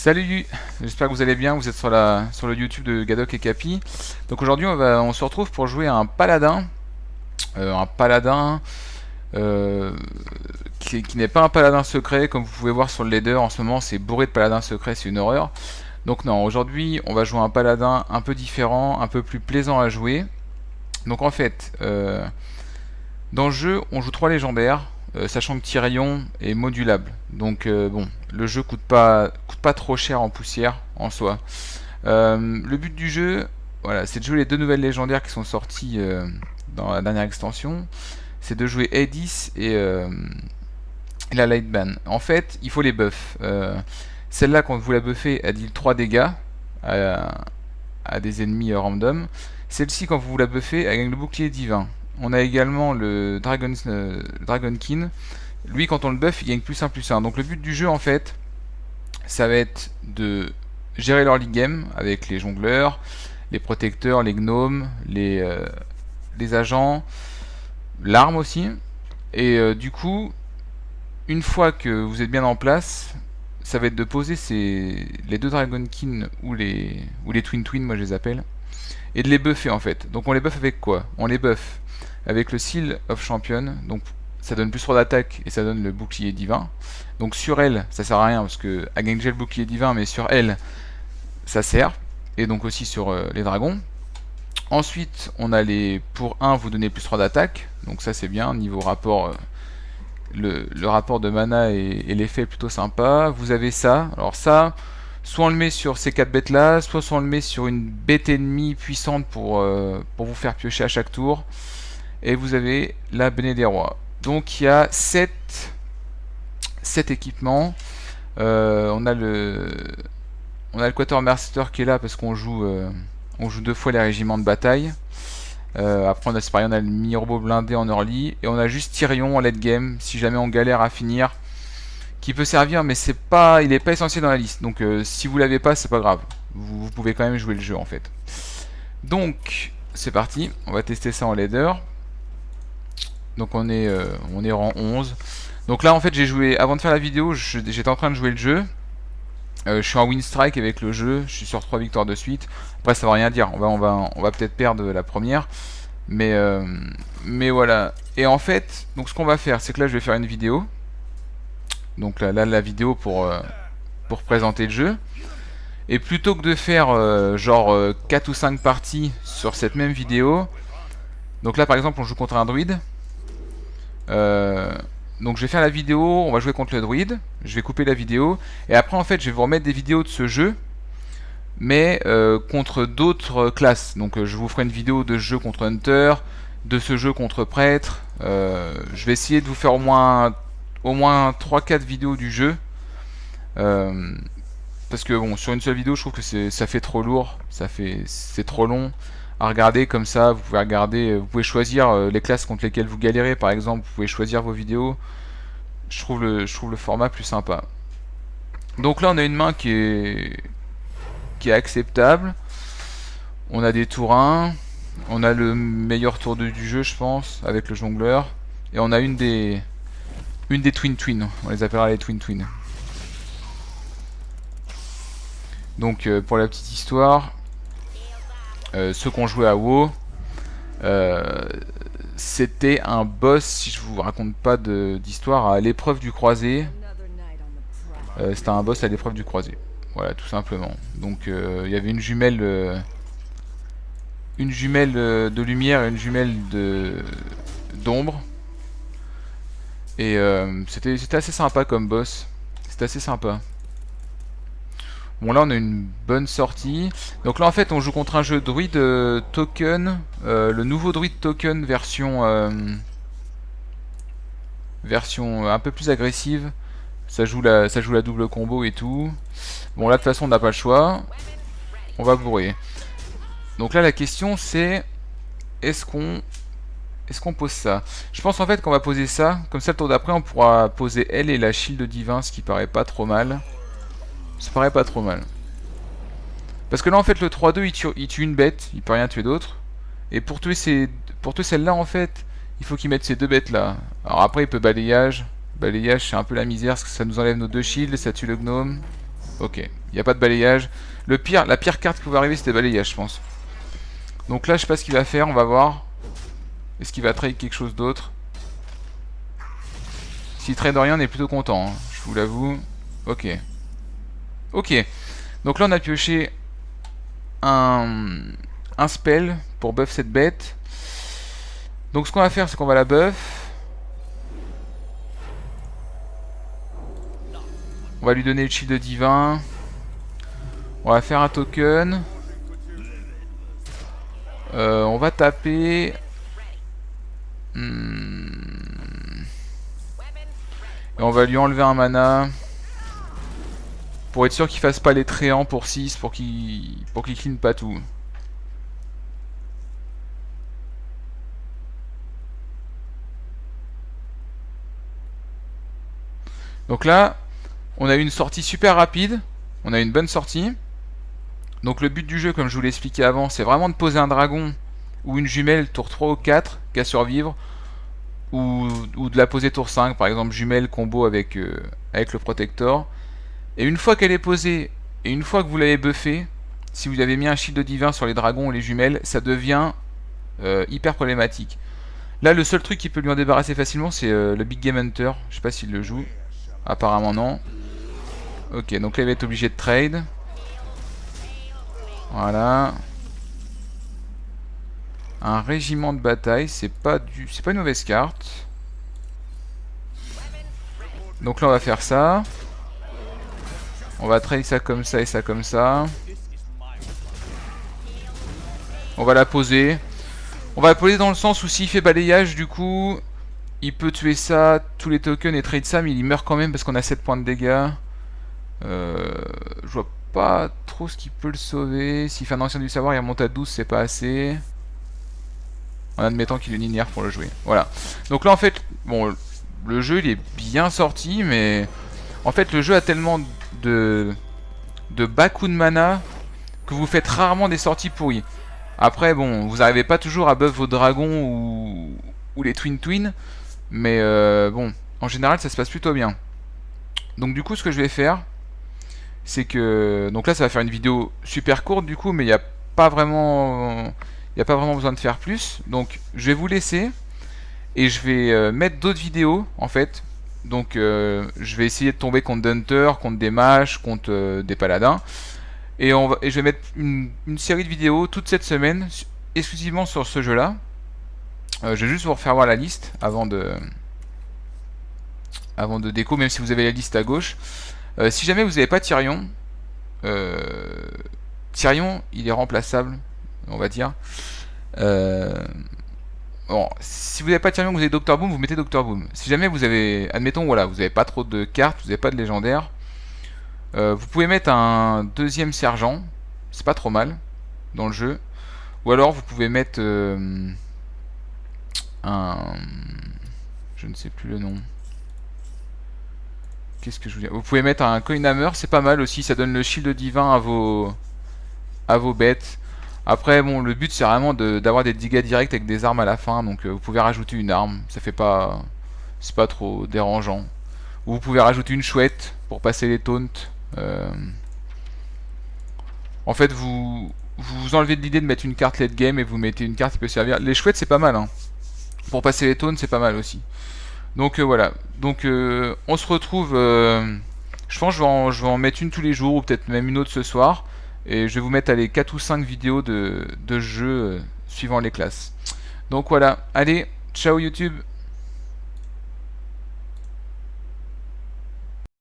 Salut, j'espère que vous allez bien, vous êtes sur le YouTube de Gadok et Capi. Donc aujourd'hui on se retrouve pour jouer à un paladin. Un paladin euh, qui n'est pas un paladin secret, comme vous pouvez voir sur le leader en ce moment c'est bourré de paladins secrets, c'est une horreur. Donc non, aujourd'hui on va jouer un paladin un peu différent, un peu plus plaisant à jouer. Donc en fait, dans le jeu on joue 3 légendaires, sachant que Tyrion est modulable. Donc bon, le jeu coûte pas trop cher en poussière en soi. Le but du jeu, voilà, c'est de jouer les deux nouvelles légendaires qui sont sorties dans la dernière extension. C'est de jouer Aedis et la Lightban. En fait, il faut les buffs. Celle-là, quand vous la buffez, elle deal 3 dégâts à, à des ennemis random. Celle-ci, quand vous la buffez, elle gagne le bouclier divin. On a également le Dragonkin. Lui, quand on le buff, il gagne +1/+1. Donc le but du jeu, en fait, ça va être de gérer leur league game avec les jongleurs, les protecteurs, les gnomes, les agents, l'arme aussi. Et du coup, une fois que vous êtes bien en place, ça va être de poser les deux Dragonkin ou les Twin Twin, moi je les appelle, et de les buffer en fait. Donc on les buff avec quoi? On les buff avec le Seal of Champion, donc ça donne plus 3 d'attaque et ça donne le bouclier divin. Donc sur elle, ça sert à rien parce que elle gagne déjà le bouclier divin, mais sur elle, ça sert. Et donc aussi sur les dragons. Ensuite, on a les pour 1 vous donnez plus 3 d'attaque, donc ça c'est bien, niveau rapport, le rapport de mana et l'effet est plutôt sympa. Vous avez ça, alors ça, soit on le met sur ces 4 bêtes là, soit on le met sur une bête ennemie puissante pour vous faire piocher à chaque tour. Et vous avez la Benée des Rois. Donc il y a 7 équipements. On a le Quatermaster qui est là parce on joue 2 fois les régiments de bataille. Après on a, c'est pareil, on a le mini-robot blindé en early. Et on a juste Tyrion en late game, si jamais on galère à finir, qui peut servir, mais il est pas essentiel dans la liste. Donc si vous l'avez pas, c'est pas grave. Vous pouvez quand même jouer le jeu en fait. Donc c'est parti, on va tester ça en leader. Donc on est rang 11. Donc là en fait j'ai joué, avant de faire la vidéo, j'étais en train de jouer le jeu. Je suis en win strike avec le jeu, je suis sur 3 victoires de suite. Après ça va rien dire, on va peut-être perdre la première. Mais voilà. Et en fait, donc ce qu'on va faire, c'est que là je vais faire une vidéo. Donc là la vidéo pour présenter le jeu. Et plutôt que de faire genre 4 ou 5 parties sur cette même vidéo. Donc là par exemple on joue contre un druide. Donc je vais faire la vidéo, on va jouer contre le druide, je vais couper la vidéo, et après en fait je vais vous remettre des vidéos de ce jeu, mais contre d'autres classes. Donc je vous ferai une vidéo de ce jeu contre Hunter, de ce jeu contre Prêtre, je vais essayer de vous faire au moins 3-4 vidéos du jeu, parce que bon, sur une seule vidéo je trouve que ça fait trop lourd, c'est trop long à regarder. Comme ça vous pouvez regarder, vous pouvez choisir les classes contre lesquelles vous galérez par exemple, vous pouvez choisir vos vidéos. Je trouve le format plus sympa. Donc là on a une main qui est acceptable, on a des tours 1, on a le meilleur tour du jeu je pense avec le jongleur, et on a une des Twin Twin, on les appellera les Twin Twin. Donc pour la petite histoire, ceux qui ont joué à WoW, c'était un boss, si je vous raconte pas d'histoire, à l'épreuve du croisé. C'était un boss à l'épreuve du croisé. Voilà, tout simplement. Donc il y avait une jumelle de lumière et une jumelle d'ombre. Et c'était assez sympa comme boss. C'était assez sympa. Bon là on a une bonne sortie. Donc là en fait on joue contre un jeu druide token, le nouveau druide token version un peu plus agressive. Ça joue la double combo et tout. Bon là de toute façon on n'a pas le choix. On va bourrer. Donc là la question c'est, est-ce qu'on pose ça? Je pense en fait qu'on va poser ça. Comme ça le tour d'après on pourra poser elle et la shield divin, ce qui paraît pas trop mal. Ça paraît pas trop mal. Parce que là en fait le 3-2 il tue une bête, il peut rien tuer d'autre. Et pour tuer celle-là en fait, il faut qu'il mette ces deux bêtes là. Alors après il peut balayage. Balayage c'est un peu la misère parce que ça nous enlève nos 2 shields, ça tue le gnome. Ok, il n'y a pas de balayage. La pire carte qui pouvait arriver, c'était balayage, je pense. Donc là, je sais pas ce qu'il va faire, on va voir. Est-ce qu'il va trade quelque chose d'autre? S'il trade rien, on est plutôt content, hein, je vous l'avoue. Ok. Ok. Donc là, on a pioché un spell pour buff cette bête. Donc ce qu'on va faire, c'est qu'on va la buff. On va lui donner le shield divin. On va faire un token. On va taper. Et on va lui enlever un mana. Pour être sûr qu'il fasse pas les tréants pour 6. Pour qu'il clean pas tout. Donc là, on a eu une sortie super rapide. On a eu une bonne sortie. Donc le but du jeu, comme je vous l'ai expliqué avant, c'est vraiment de poser un dragon ou une jumelle tour 3 ou 4 qu'à survivre. Ou de la poser tour 5, par exemple jumelle combo avec le protector. Et une fois qu'elle est posée, et une fois que vous l'avez buffé, si vous avez mis un shield divin sur les dragons ou les jumelles, ça devient hyper problématique. Là, le seul truc qui peut lui en débarrasser facilement, c'est le Big Game Hunter. Je sais pas s'il le joue. Apparemment non. Ok, donc là il va être obligé de trade. Voilà. Un régiment de bataille, c'est pas une mauvaise carte. Donc là on va faire ça. On va trade ça comme ça et ça comme ça. On va la poser. On va la poser dans le sens où s'il fait balayage, du coup, il peut tuer ça, tous les tokens et trade ça, mais il meurt quand même parce qu'on a 7 points de dégâts. Je vois pas trop ce qui peut le sauver. S'il fait un ancien du savoir, il remonte à 12, c'est pas assez. En admettant qu'il est linéaire pour le jouer. Voilà. Donc là, en fait, bon, le jeu, il est bien sorti, mais... En fait, le jeu a tellement de bas coûts de mana que vous faites rarement des sorties pourries. Après, bon, vous n'arrivez pas toujours à buff vos dragons ou les twin, mais bon, en général, ça se passe plutôt bien. Donc du coup, ce que je vais faire, c'est que... Donc là, ça va faire une vidéo super courte, du coup, mais il n'y a pas vraiment... Il n'y a pas vraiment besoin de faire plus. Donc je vais vous laisser. Et je vais mettre d'autres vidéos, en fait. Donc je vais essayer de tomber contre Hunter, contre des mages, contre des paladins. Et je vais mettre une série de vidéos toute cette semaine, exclusivement sur ce jeu-là. Je vais juste vous refaire voir la liste avant de déco, même si vous avez la liste à gauche. Si jamais vous n'avez pas Tyrion, Tyrion, il est remplaçable, on va dire. Bon, si vous n'avez pas Tyrion, vous avez Dr Boom, vous mettez Dr Boom. Si jamais vous avez, admettons, voilà, vous n'avez pas trop de cartes, vous n'avez pas de légendaire, vous pouvez mettre un deuxième sergent, c'est pas trop mal dans le jeu. Ou alors vous pouvez mettre un, je ne sais plus le nom. Qu'est-ce que je veux dire? Vous pouvez mettre un Coinhammer, c'est pas mal aussi, ça donne le shield divin à vos bêtes. Après, bon, le but c'est vraiment d'avoir des dégâts directs avec des armes à la fin, donc vous pouvez rajouter une arme, ça fait pas, c'est pas trop dérangeant. Ou vous pouvez rajouter une chouette pour passer les taunts. En fait, vous enlevez de l'idée de mettre une carte late game et vous mettez une carte qui peut servir. Les chouettes c'est pas mal, hein. Pour passer les taunts c'est pas mal aussi. Donc voilà. Donc on se retrouve. Je pense que je vais en mettre une tous les jours ou peut-être même une autre ce soir. Et je vais vous mettre allez, 4 ou 5 vidéos de jeux suivant les classes. Donc voilà, allez, ciao YouTube.